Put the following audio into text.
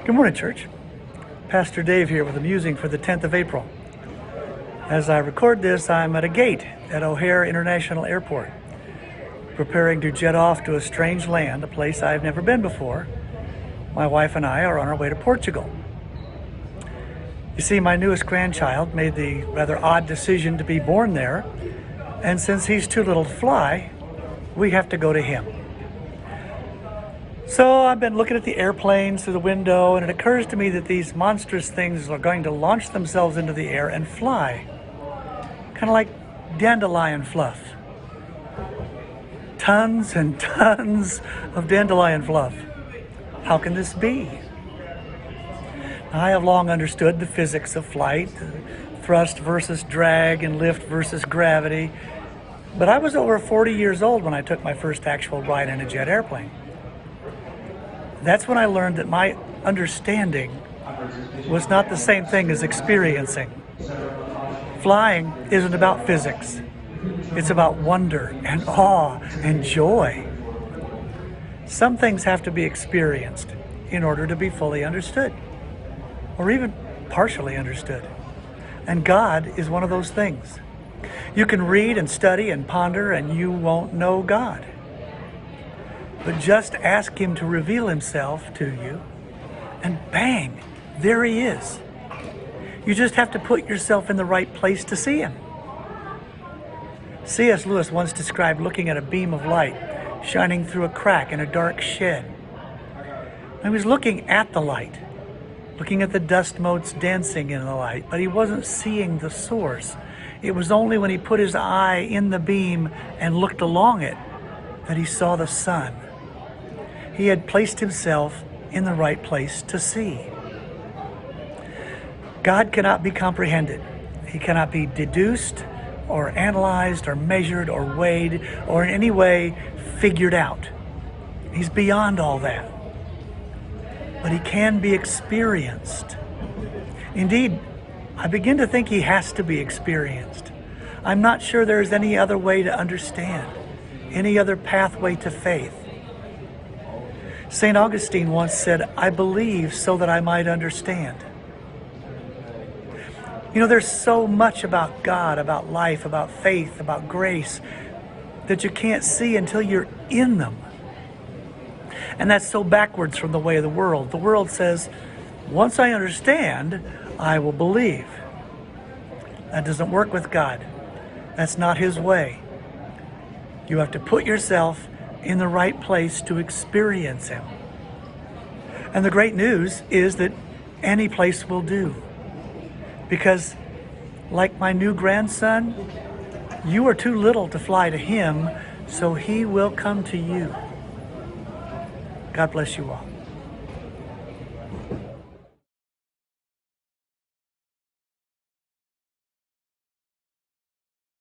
Good morning, church. Pastor Dave here with a musing for the 10th of April. As I record this, I'm at a gate at O'Hare International Airport, preparing to jet off to a strange land, a place I've never been before. My wife and I are on our way to Portugal. You see, my newest grandchild made the rather odd decision to be born there, and since he's too little to fly, we have to go to him. So I've been looking at the airplanes through the window, and it occurs to me that these monstrous things are going to launch themselves into the air and fly, kind of like dandelion fluff. Tons and tons of dandelion fluff. How can this be? I have long understood the physics of flight, thrust versus drag and lift versus gravity, but I was over 40 years old when I took my first actual ride in a jet airplane. That's when I learned that my understanding was not the same thing as experiencing. Flying isn't about physics. It's about wonder and awe and joy. Some things have to be experienced in order to be fully understood, or even partially understood. And God is one of those things. You can read and study and ponder and you won't know God. But just ask Him to reveal Himself to you, and bang, there He is. You just have to put yourself in the right place to see Him. C.S. Lewis once described looking at a beam of light shining through a crack in a dark shed. He was looking at the light, looking at the dust motes dancing in the light, but he wasn't seeing the source. It was only when he put his eye in the beam and looked along it that he saw the sun. He had placed himself in the right place to see. God cannot be comprehended. He cannot be deduced or analyzed or measured or weighed or in any way figured out. He's beyond all that. But He can be experienced. Indeed, I begin to think He has to be experienced. I'm not sure there's any other way to understand, any other pathway to faith. St. Augustine once said, "I believe so that I might understand." You know, there's so much about God, about life, about faith, about grace that you can't see until you're in them. And that's so backwards from the way of the world. The world says, once I understand, I will believe. That doesn't work with God. That's not His way. You have to put yourself in the right place to experience Him. And the great news is that any place will do. Because, like my new grandson, you are too little to fly to Him, so He will come to you. God bless you all.